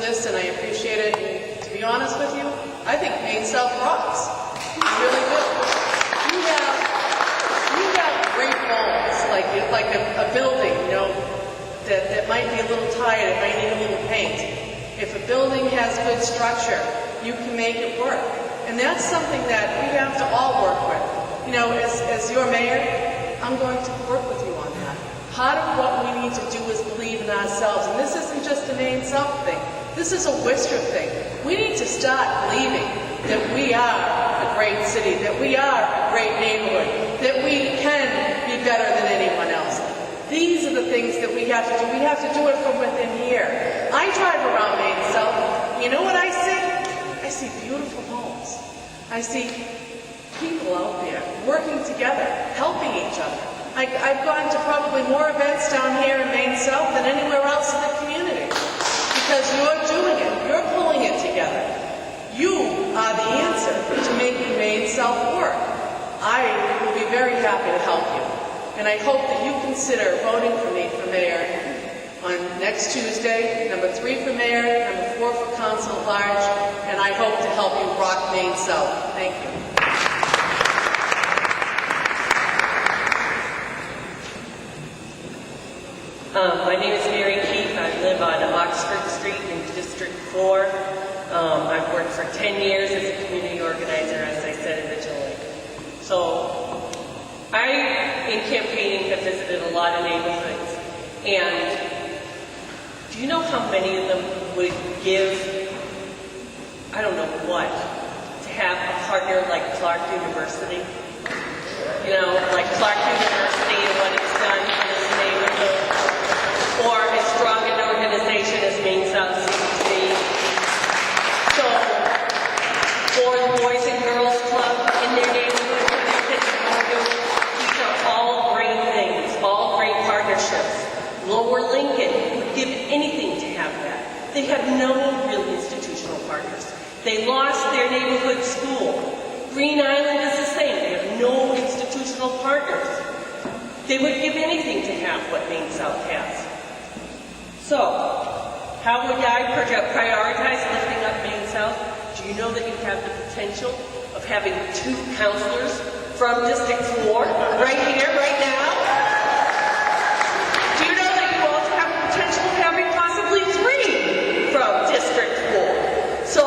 this, and I appreciate it. And to be honest with you, I think Maine South rocks. I really do. You have great goals, like a building, you know, that might be a little tired, it might need a little paint. If a building has good structure, you can make it work. And that's something that we have to all work with. You know, as your mayor, I'm going to work with you on that. Part of what we need to do is believe in ourselves. And this isn't just a Maine South thing. This is a Worcester thing. We need to start believing that we are a great city, that we are a great neighborhood, that we can be better than anyone else. These are the things that we have to do. We have to do it from within here. I drive around Maine South. You know what I see? I see beautiful homes. I see people out there working together, helping each other. I've gone to probably more events down here in Maine South than anywhere else in the community. Because you're doing it. You're pulling it together. You are the answer to making Maine South work. I will be very happy to help you. And I hope that you consider voting for me for mayor on next Tuesday, number 3 for mayor, number 4 for council at large, and I hope to help you rock Maine South. Thank you. My name is Mary Keith. I live on Oxford Street in District 4. I've worked for 10 years as a community organizer, as I said originally. So I, in campaigning, have visited a lot of neighborhoods. And do you know how many of them would give, I don't know what, to have a partner like Clark University? You know, like Clark University and what it's done for this neighborhood. Or as strong an organization as Maine South CCC. So, or the Boys and Girls Club in their neighborhood, where they can argue. These are all great things, all great partnerships. Lower Lincoln would give anything to have that. They have no real institutional partners. They lost their neighborhood school. Green Island is the same. They have no institutional partners. They would give anything to have what Maine South has. So, how would I prioritize lifting up Maine South? Do you know that you have the potential of having 2 counselors from District 4 right here, right now? Do you know that you also have the potential of having possibly 3 from District 4? So,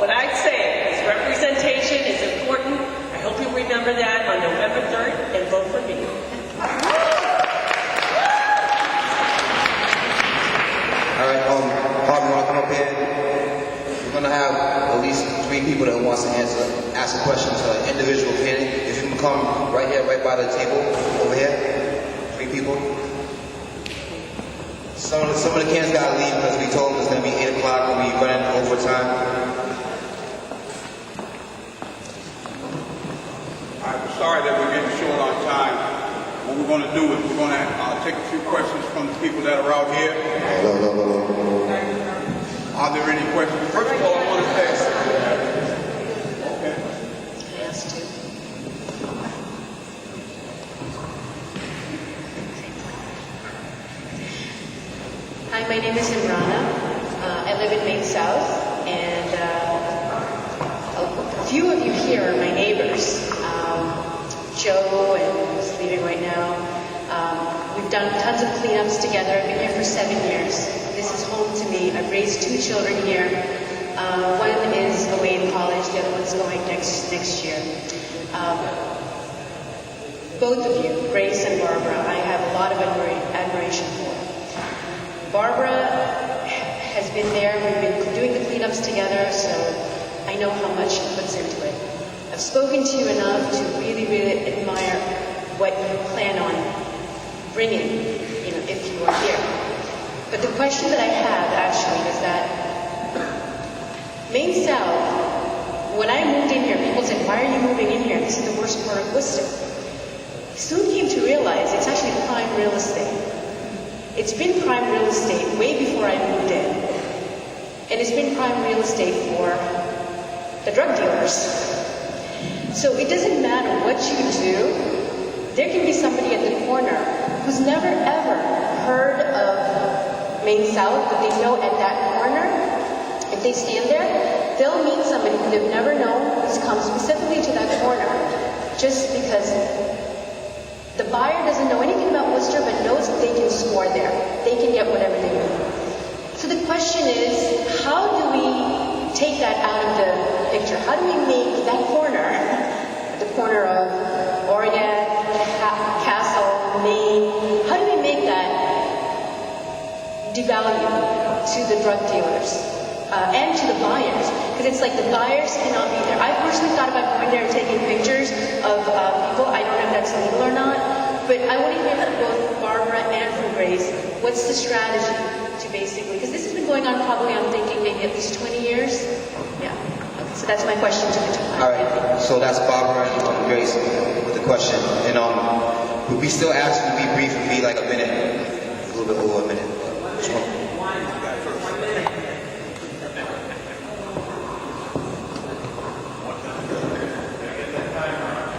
what I'd say is representation is important. I hope you remember that on November 3rd and vote for me. All right, Harvey, you want to come up here? We're going to have at least 3 people that wants to ask a question to an individual candidate. If you can come right here, right by the table, over here. 3 people. Some of the candidates got to leave because we told them it's going to be 8 o'clock and we're running overtime. I'm sorry that we're getting short on time. What we're going to do is we're going to take a few questions from the people that are out here. Are there any questions? First of all, I want to say... Okay. Hi, my name is Imrana. I live in Maine South, and a few of you here are my neighbors. Joe, and who's leaving right now. We've done tons of cleanups together. I've been here for 7 years. This is home to me. I've raised 2 children here. One is away in college, the other one's going next year. Both of you, Grace and Barbara, I have a lot of admiration for. Barbara has been there. We've been doing the cleanups together, so I know how much she puts into it. I've spoken to you enough to really, really admire what you plan on bringing, if you are here. But the question that I have, actually, is that Maine South, when I moved in here, people said, why are you moving in here? This is the worst part of Worcester. I soon came to realize it's actually prime real estate. It's been prime real estate way before I moved in. And it's been prime real estate for the drug dealers. So it doesn't matter what you do, there can be somebody at the corner who's never ever heard of Maine South, but they know at that corner If they stand there, they'll meet somebody who they've never known who's come specifically to that corner just because the buyer doesn't know anything about Worcester but knows that they can score there. They can get whatever they want. So the question is, how do we take that out of the picture? How do we make that corner, the corner of Oregon, Castle, Maine, how do we make that devalue to the drug dealers and to the buyers? Because it's like the buyers cannot be there. I've personally thought about going there and taking pictures of people. I don't know if that's legal or not, but I want to hear from both Barbara and from Grace. What's the strategy to basically, because this has been going on probably, I'm thinking, maybe at least 20 years? Yeah. Okay, so that's my question to the two. All right, so that's Barbara and Grace with the question. And we still ask you to be brief and be like a minute, a little bit over a minute.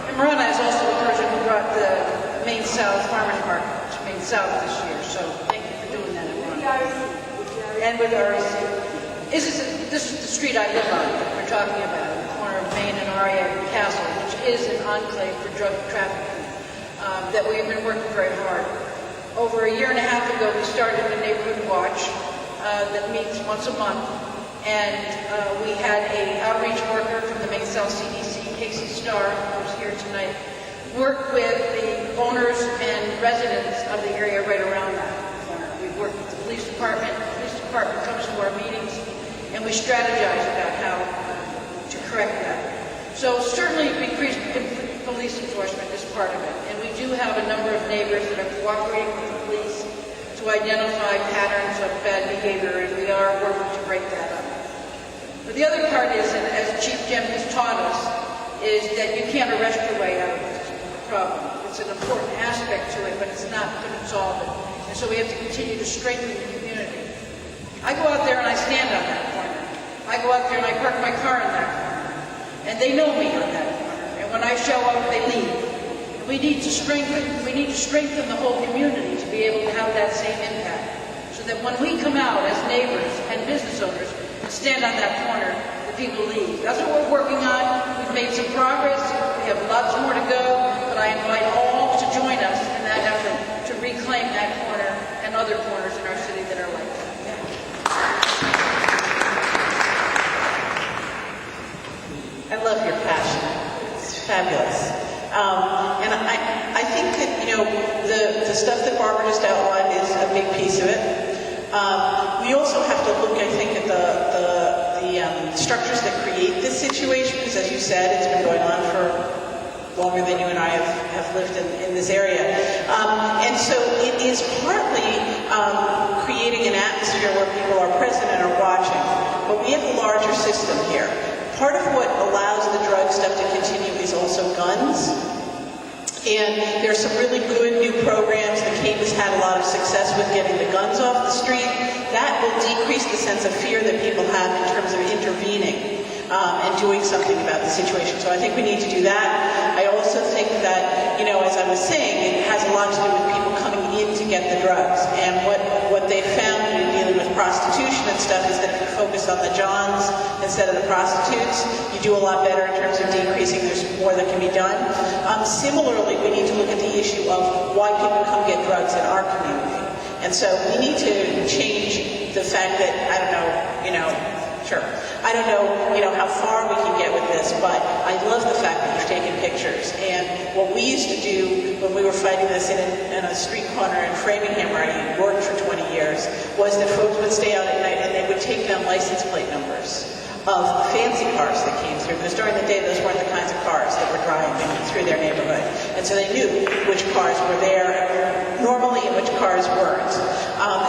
And Marana is also the person who brought the Maine South Farmers Market to Maine South this year, so thank you for doing that, Marana. And with REC. This is the street I live on that we're talking about, the corner of Maine and REC Castle, which is an enclave for drug trafficking, that we've been working very hard. Over a year and a half ago, we started a neighborhood watch that meets once a month, and we had an outreach worker from the Maine South CDC, Casey Starr, who's here tonight, work with the owners and residents of the area right around that corner. We work with the police department. The police department comes to our meetings, and we strategize about how to correct that. So certainly increased police enforcement is part of it, and we do have a number of neighbors that are cooperating with the police to identify patterns of bad behavior, and we are working to break that up. But the other part is, and as Chief Jim has taught us, is that you can't arrest your way out of this problem. It's an important aspect to it, but it's not going to solve it. And so we have to continue to strengthen the community. I go out there and I stand on that corner. I go out there and I park my car in that corner. And they know me on that corner. And when I show up, they leave. And we need to strengthen the whole community to be able to have that same impact. So that when we come out as neighbors and business owners and stand on that corner, the people leave. That's what we're working on. We've made some progress. We have lots more to go. But I invite all to join us in that effort to reclaim that corner and other corners in our city that are like that. I love your passion. It's fabulous. And I think that, the stuff that Barbara just outlined is a big piece of it. We also have to look, I think, at the structures that create this situation, because as you said, it's been going on for longer than you and I have lived in this area. And so it is partly creating an atmosphere where people are present and are watching. But we have a larger system here. Part of what allows the drug stuff to continue is also guns. And there's some really good new programs. The Cape has had a lot of success with getting the guns off the street. That will decrease the sense of fear that people have in terms of intervening and doing something about the situation. So I think we need to do that. I also think that, as I was saying, it has a lot to do with people coming in to get the drugs. And what they've found in dealing with prostitution and stuff is that if you focus on the Johns instead of the prostitutes, you do a lot better in terms of decreasing. There's more that can be done. Similarly, we need to look at the issue of why people come get drugs in our community. And so we need to change the fact that, I don't know how far we can get with this, but I love the fact that you've taken pictures. And what we used to do when we were fighting this in a street corner in Framingham, where I worked for 20 years, was that folks would stay out at night and they would take down license plate numbers of fancy cars that came through, because during the day those weren't the kinds of cars that were driving through their neighborhood. And so they knew which cars were there normally and which cars weren't.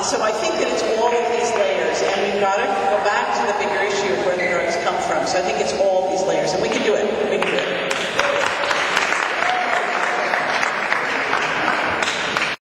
So I think that it's all